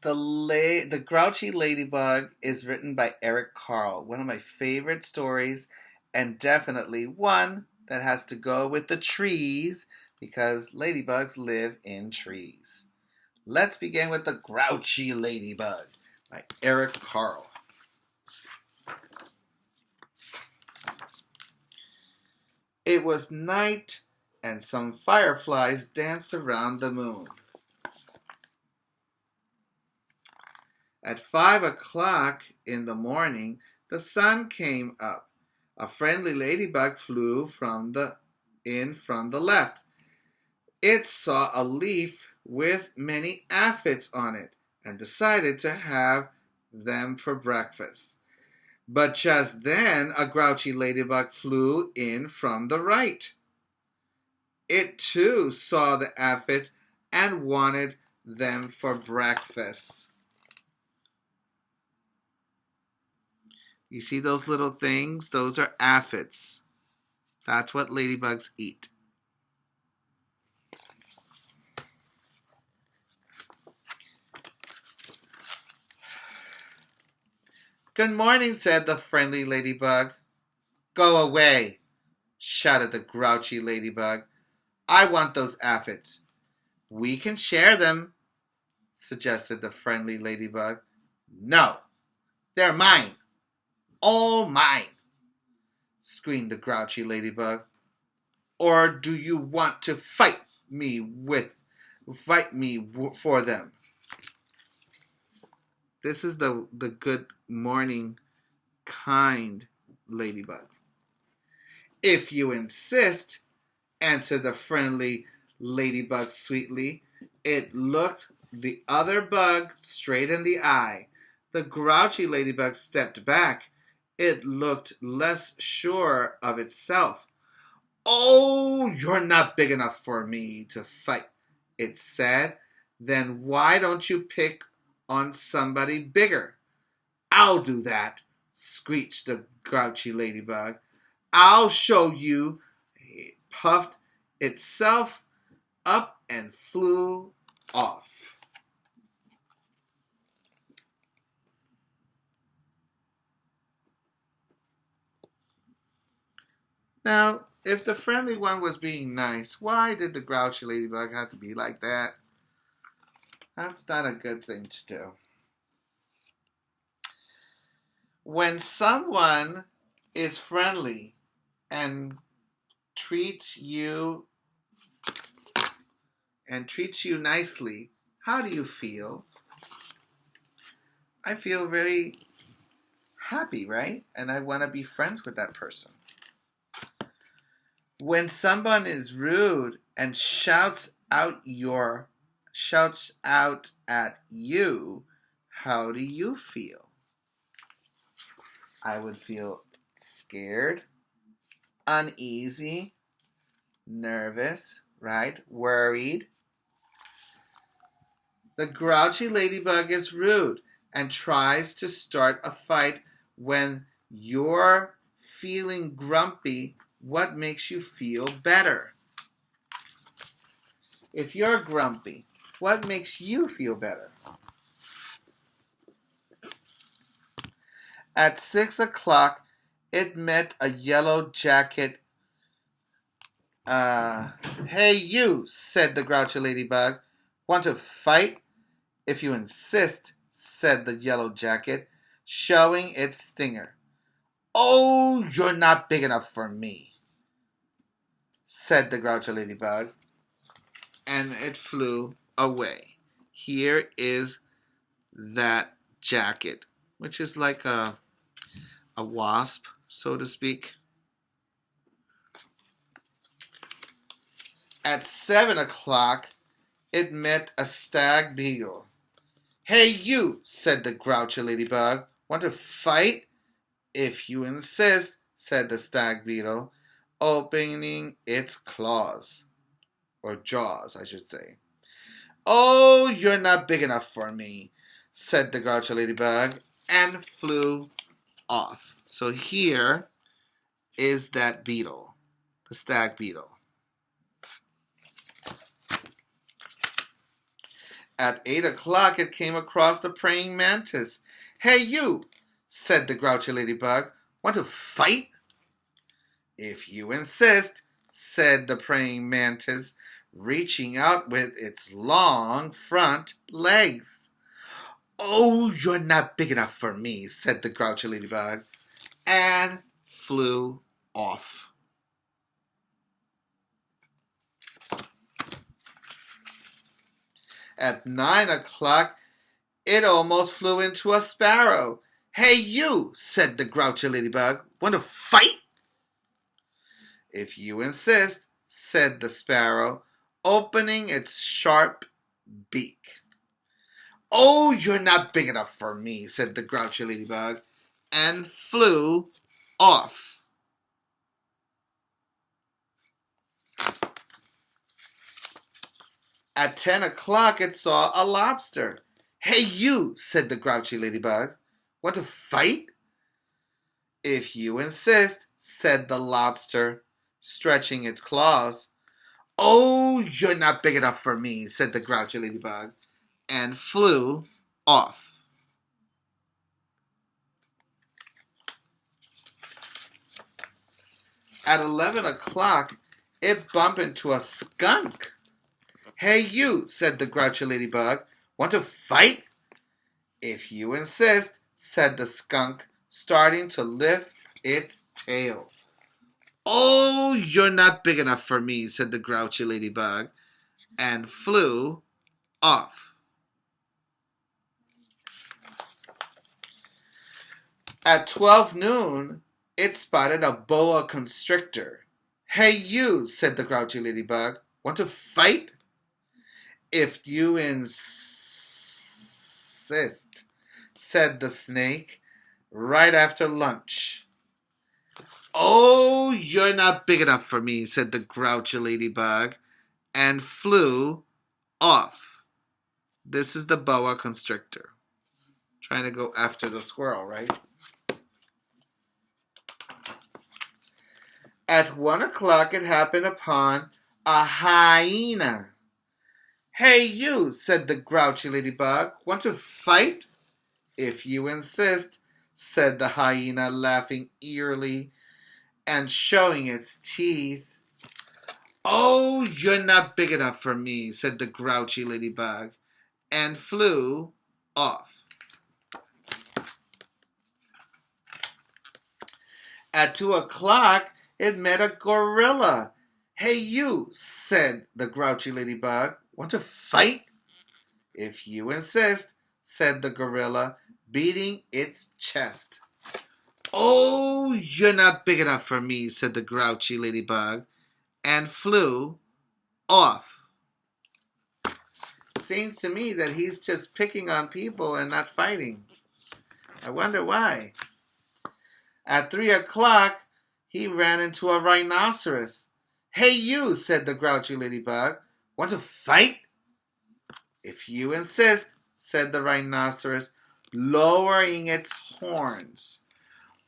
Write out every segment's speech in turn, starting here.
The Grouchy Ladybug is written by Carle, one of my favorite stories, and definitely one that has to go with the trees because ladybugs live in trees. Let's begin with the Grouchy Ladybug by Carle. It was night, and some fireflies danced around the moon. At 5 o'clock in the morning, the sun came up. A friendly ladybug flew from the left. It saw a leaf with many aphids on it and decided to have them for breakfast. But just then, a grouchy ladybug flew in from the right. It too saw the aphids and wanted them for breakfast. You see those little things? Those are aphids. That's what ladybugs eat. Good morning, said the friendly ladybug. Go away, shouted the grouchy ladybug. I want those aphids. We can share them, suggested the friendly ladybug. No, they're mine. All mine, screamed the grouchy ladybug. Or do you want to fight me for them? This is the good morning, kind ladybug. If you insist, answered the friendly ladybug sweetly. It looked the other bug straight in the eye. The grouchy ladybug stepped back. It looked less sure of itself. Oh, you're not big enough for me to fight, it said. Then why don't you pick on somebody bigger? I'll do that, screeched the grouchy ladybug. I'll show you. It puffed itself up and flew off. Now, if the friendly one was being nice, why did the grouchy ladybug have to be like that? That's not a good thing to do. When someone is friendly and treats you nicely, how do you feel? I feel very happy, right? And I want to be friends with that person. When someone is rude and shouts out at you, how do you feel? I would feel scared, uneasy, nervous, right? Worried. The grouchy ladybug is rude and tries to start a fight. When you're feeling grumpy, what makes you feel better? If you're grumpy, what makes you feel better? At 6 o'clock, it met a yellow jacket. Hey you, said the grouchy ladybug. Want to fight? If you insist, said the yellow jacket, showing its stinger. Oh, you're not big enough for me, said the grouchy ladybug, and it flew away. Here is that jacket, which is like a wasp, so to speak. At 7 o'clock, it met a stag beetle. Hey you, said the grouchy ladybug. Want to fight? If you insist, said the stag beetle, opening its claws. Or jaws, I should say. Oh, you're not big enough for me, said the grouchy ladybug, and flew off. So here is that beetle, the stag beetle. At 8 o'clock, it came across the praying mantis. "Hey, you," said the grouchy ladybug. "Want to fight?" "If you insist," said the praying mantis, reaching out with its long front legs. "Oh, you're not big enough for me," said the grouchy ladybug, and flew off. At 9 o'clock, it almost flew into a sparrow. "Hey, you," said the grouchy ladybug. "Want to fight?" "If you insist," said the sparrow, opening its sharp beak. "Oh, you're not big enough for me," said the grouchy ladybug, and flew off. At 10 o'clock, it saw a lobster. "Hey, you," said the grouchy ladybug. "Want to fight?" "If you insist," said the lobster, stretching its claws. "Oh, you're not big enough for me," said the grouchy ladybug, and flew off. At 11 o'clock, it bumped into a skunk. "Hey, you," said the grouchy ladybug. "Want to fight?" "If you insist," said the skunk, starting to lift its tail. "Oh, you're not big enough for me," said the grouchy ladybug, and flew off. At 12 noon, it spotted a boa constrictor. "Hey, you," said the grouchy ladybug. "Want to fight?" "If you insist," said the snake, right after lunch. "Oh, you're not big enough for me," said the grouchy ladybug, and flew off. This is the boa constrictor. Trying to go after the squirrel, right? At 1 o'clock, it happened upon a hyena. "Hey, you," said the grouchy ladybug. "Want to fight?" "If you insist," said the hyena, laughing eerily and showing its teeth. "Oh, you're not big enough for me," said the grouchy ladybug, and flew off. At 2 o'clock, it met a gorilla. "Hey, you," said the grouchy ladybug. "Want to fight?" "If you insist," said the gorilla, beating its chest. "Oh, you're not big enough for me," said the grouchy ladybug, and flew off. Seems to me that he's just picking on people and not fighting. I wonder why. At 3 o'clock, he ran into a rhinoceros. "Hey, you," said the grouchy ladybug. "Want to fight?" "If you insist," said the rhinoceros, lowering its horns.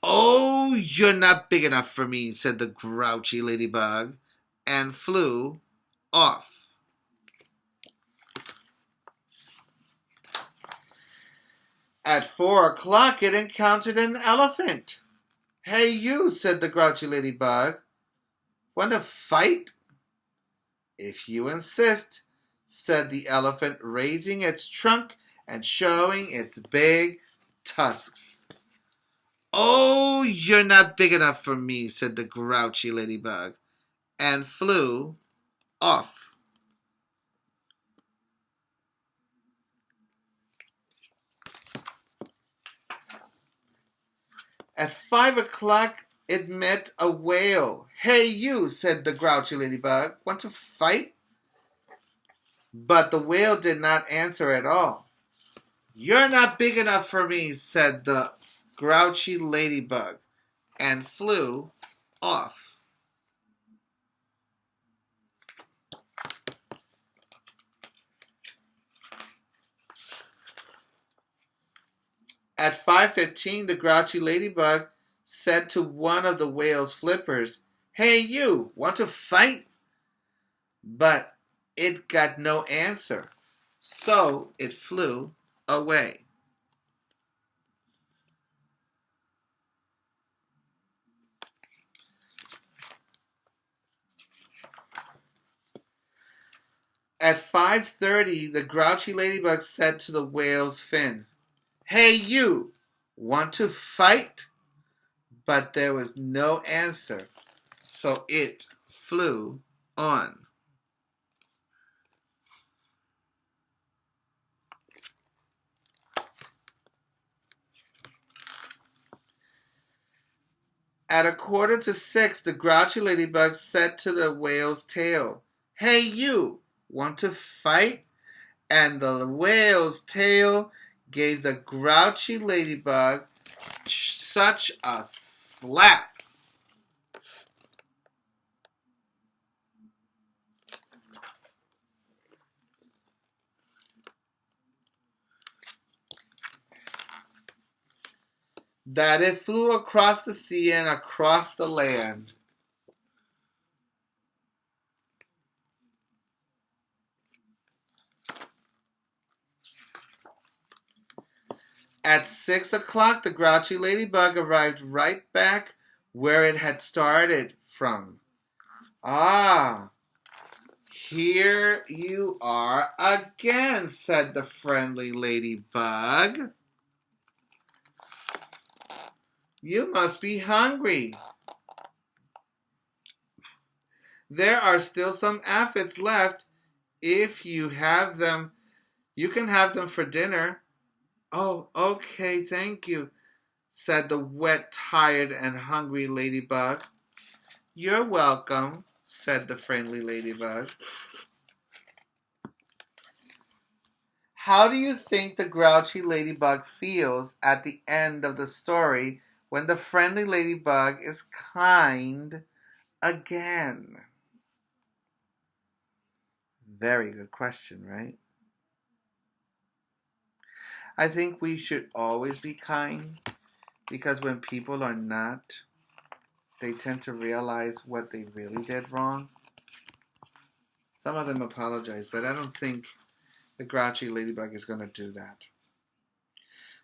"Oh, you're not big enough for me," said the grouchy ladybug, and flew off. At 4 o'clock, it encountered an elephant. "Hey, you," said the grouchy ladybug. "Want to fight?" "If you insist," said the elephant, raising its trunk and showing its big tusks. "Oh, you're not big enough for me," said the grouchy ladybug, and flew off. At 5 o'clock, it met a whale. "Hey, you," said the grouchy ladybug. "Want to fight?" But the whale did not answer at all. "You're not big enough for me," said the grouchy ladybug, and flew off. At 5:15, the grouchy ladybug said to one of the whale's flippers, "Hey, you, want to fight?" But it got no answer. So it flew away. At 5:30, the grouchy ladybug said to the whale's fin, "Hey you, want to fight?" But there was no answer, so it flew on. At 5:45, the grouchy ladybug said to the whale's tail, "Hey you, want to fight?" And the whale's tail gave the grouchy ladybug such a slap that it flew across the sea and across the land. At 6 o'clock, the grouchy ladybug arrived right back where it had started from. "Ah, here you are again," said the friendly ladybug. "You must be hungry. There are still some aphids left. If you have them, you can have them for dinner." "Oh, okay, thank you," said the wet, tired, and hungry ladybug. "You're welcome," said the friendly ladybug. How do you think the grouchy ladybug feels at the end of the story when the friendly ladybug is kind again? Very good question, right? I think we should always be kind because when people are not, they tend to realize what they really did wrong. Some of them apologize, but I don't think the grouchy ladybug is going to do that.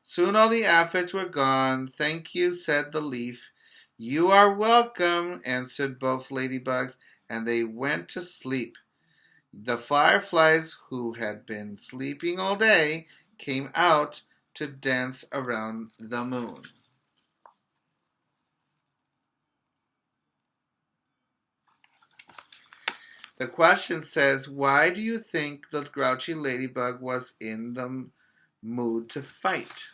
Soon all the aphids were gone. "Thank you," said the leaf. "You are welcome," answered both ladybugs, and they went to sleep. The fireflies, who had been sleeping all day, came out to dance around the moon. The question says, why do you think the grouchy ladybug was in the mood to fight?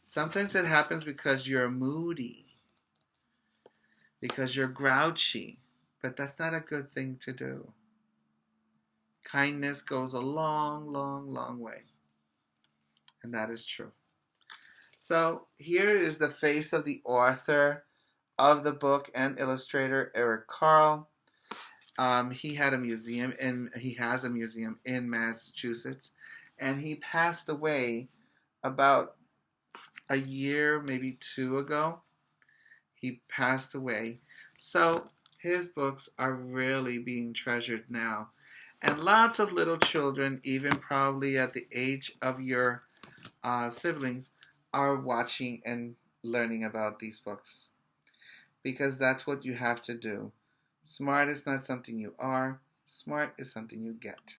Sometimes it happens because you're moody, because you're grouchy, but that's not a good thing to do. Kindness goes a long, long, long way, and that is true. So here is the face of the author of the book and illustrator, Eric Carle. He has a museum in Massachusetts, and he passed away about a year, maybe two ago. He passed away. So his books are really being treasured now. And lots of little children, even probably at the age of your siblings, are watching and learning about these books. Because that's what you have to do. Smart is not something you are. Smart is something you get.